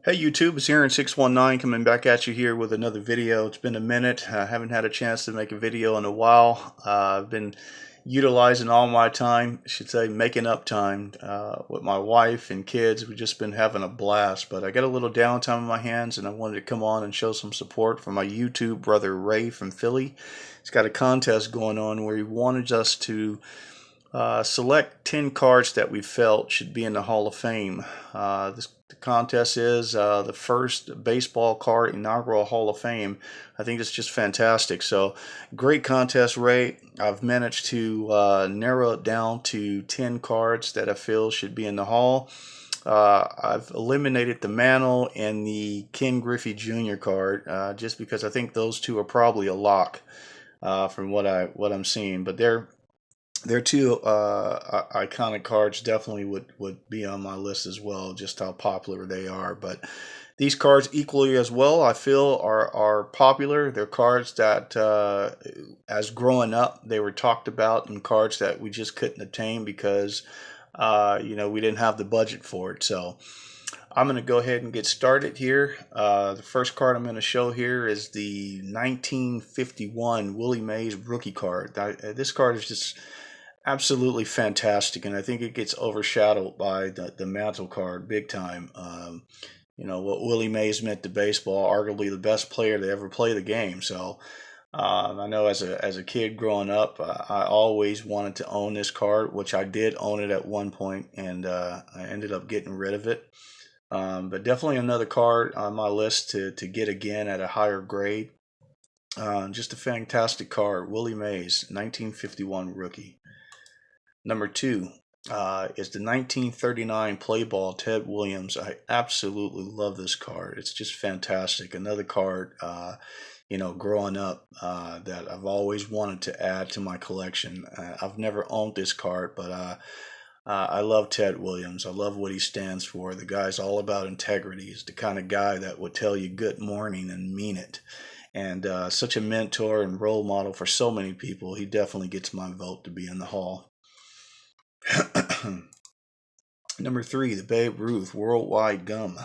Hey YouTube, it's Aaron 619 coming back at you here with another video. It's been a minute. I haven't had a chance to make a video in a while. I've been utilizing all my time, I should say making up time with my wife and kids. We've just been having a blast, but I got a little downtime in my hands and I wanted to come on and show some support for my YouTube brother Ray from Philly. He's got a contest going on where he wanted us to select 10 cards that we felt should be in the Hall of Fame. The contest is the first baseball card inaugural Hall of Fame. I think it's just fantastic. So, great contest, Ray. I've managed to narrow it down to 10 cards that I feel should be in the Hall. I've eliminated the Mantle and the Ken Griffey Jr. card just because I think those two are probably a lock from what I'm seeing. But they're two iconic cards. Definitely would be on my list as well, just how popular they are. But these cards equally as well, I feel, are popular. They're cards that, as growing up, they were talked about, and cards that we just couldn't attain because, we didn't have the budget for it. So I'm going to go ahead and get started here. The first card I'm going to show here is the 1951 Willie Mays rookie card. This card is just absolutely fantastic, and I think it gets overshadowed by the Mantle card big time. What Willie Mays meant to baseball, arguably the best player to ever play the game. So I know as a kid growing up, I always wanted to own this card, which I did own it at one point, and I ended up getting rid of it. But definitely another card on my list to get again at a higher grade. Just a fantastic card, Willie Mays, 1951 rookie. Number two is the 1939 play ball Ted Williams. I absolutely love this card. It's just fantastic. Another card, growing up that I've always wanted to add to my collection. I've never owned this card, but I love Ted Williams. I love what he stands for. The guy's all about integrity. He's the kind of guy that would tell you good morning and mean it. And such a mentor and role model for so many people. He definitely gets my vote to be in the Hall. Number three, the Babe Ruth Worldwide Gum.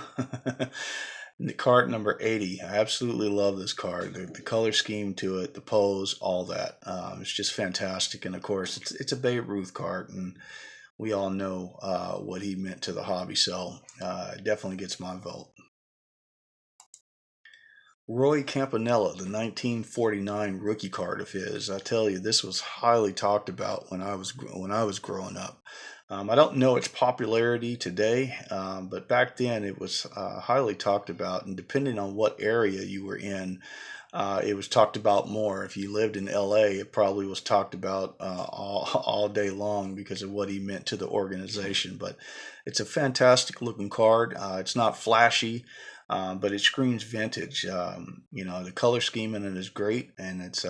The card number 80. I absolutely love this card. The color scheme to it, the pose, all that. It's just fantastic. And of course, it's a Babe Ruth card, and we all know what he meant to the hobby. So it definitely gets my vote. Roy Campanella, the 1949 rookie card of his. I tell you, this was highly talked about when I was growing up. I don't know its popularity today, but back then it was highly talked about, and depending on what area you were in, it was talked about more. If you lived in LA, it probably was talked about all day long because of what he meant to the organization. But it's a fantastic looking card. It's not flashy. But it screams vintage. The color scheme in it is great, and it's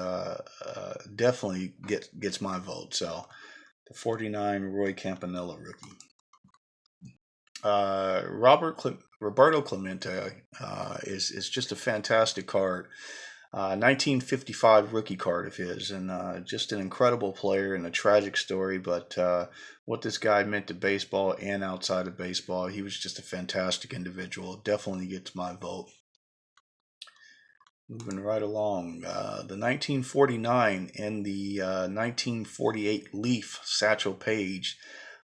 definitely gets my vote. So the 49 Roy Campanella rookie. Roberto Clemente is just a fantastic card. 1955 rookie card of his, and just an incredible player and a tragic story. But what this guy meant to baseball and outside of baseball, he was just a fantastic individual. Definitely gets my vote. Moving right along, the 1949 and the 1948 Leaf Satchel Paige.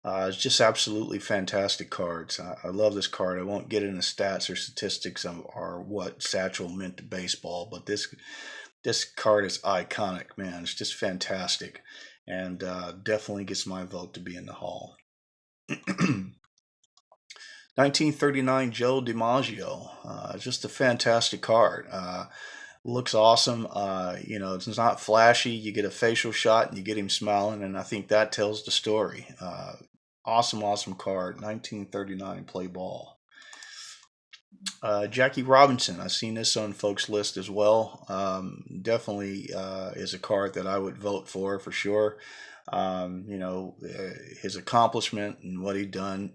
It's just absolutely fantastic cards. I love this card. I won't get into stats or statistics or what Satchel meant to baseball, but this card is iconic, man. It's just fantastic, and definitely gets my vote to be in the Hall. 1939 Joe DiMaggio. Just a fantastic card. Looks awesome. It's not flashy. You get a facial shot and you get him smiling, and I think that tells the story. Awesome card. 1939 play ball. Jackie Robinson. I've seen this on folks' list as well. Definitely is a card that I would vote for sure. His accomplishment and what he done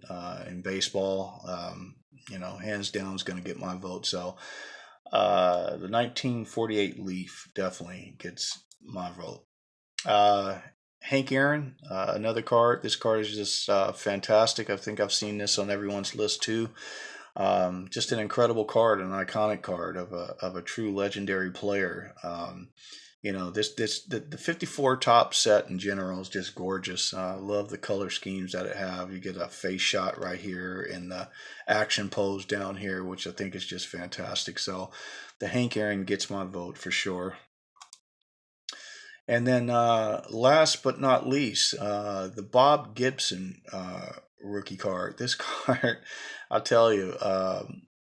in baseball, hands down is going to get my vote. So the 1948 Leaf definitely gets my vote. Hank Aaron, another card. This card is just fantastic. I think I've seen this on everyone's list too. Just an incredible card, an iconic card of a true legendary player. The 54 top set in general is just gorgeous. I love the color schemes that it have. You get a face shot right here and the action pose down here, which I think is just fantastic. So the Hank Aaron gets my vote for sure. And then last but not least, the Bob Gibson rookie card. This card, I'll tell you,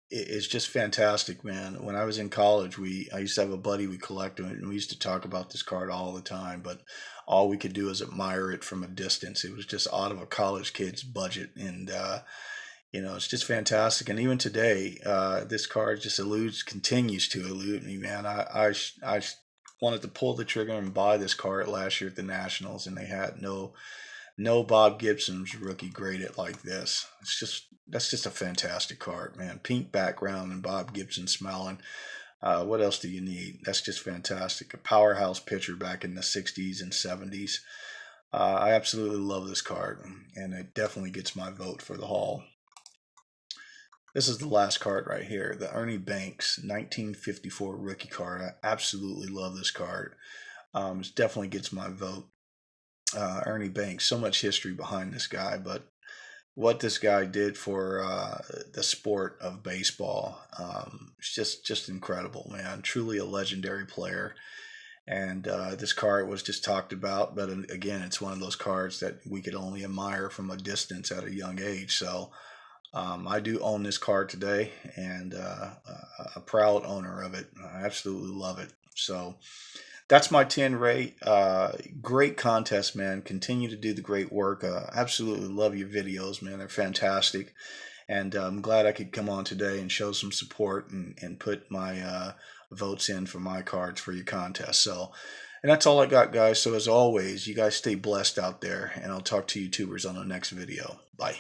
it's just fantastic, man. When I was in college, I used to have a buddy we collected, and we used to talk about this card all the time. But all we could do is admire it from a distance. It was just out of a college kid's budget, and it's just fantastic. And even today, this card just continues to elude me, man. I wanted to pull the trigger and buy this card last year at the Nationals, and they had no Bob Gibson's rookie graded like this. That's just a fantastic card, man. Pink background and Bob Gibson smiling. What else do you need? That's just fantastic. A powerhouse pitcher back in the 60s and 70s. I absolutely love this card, and it definitely gets my vote for the Hall. This is the last card right here, the Ernie Banks 1954 rookie card. I absolutely love this card. It definitely gets my vote. Ernie Banks, so much history behind this guy, but what this guy did for the sport of baseball, it's just incredible, man. Truly a legendary player. And this card was just talked about, but again, it's one of those cards that we could only admire from a distance at a young age. So I do own this card today, and a proud owner of it. I absolutely love it. So that's my 10 rate. Great contest, man. Continue to do the great work. Absolutely love your videos, man. They're fantastic. And I'm glad I could come on today and show some support and put my votes in for my cards for your contest. So, and that's all I got, guys. So as always, you guys stay blessed out there, and I'll talk to YouTubers on the next video. Bye.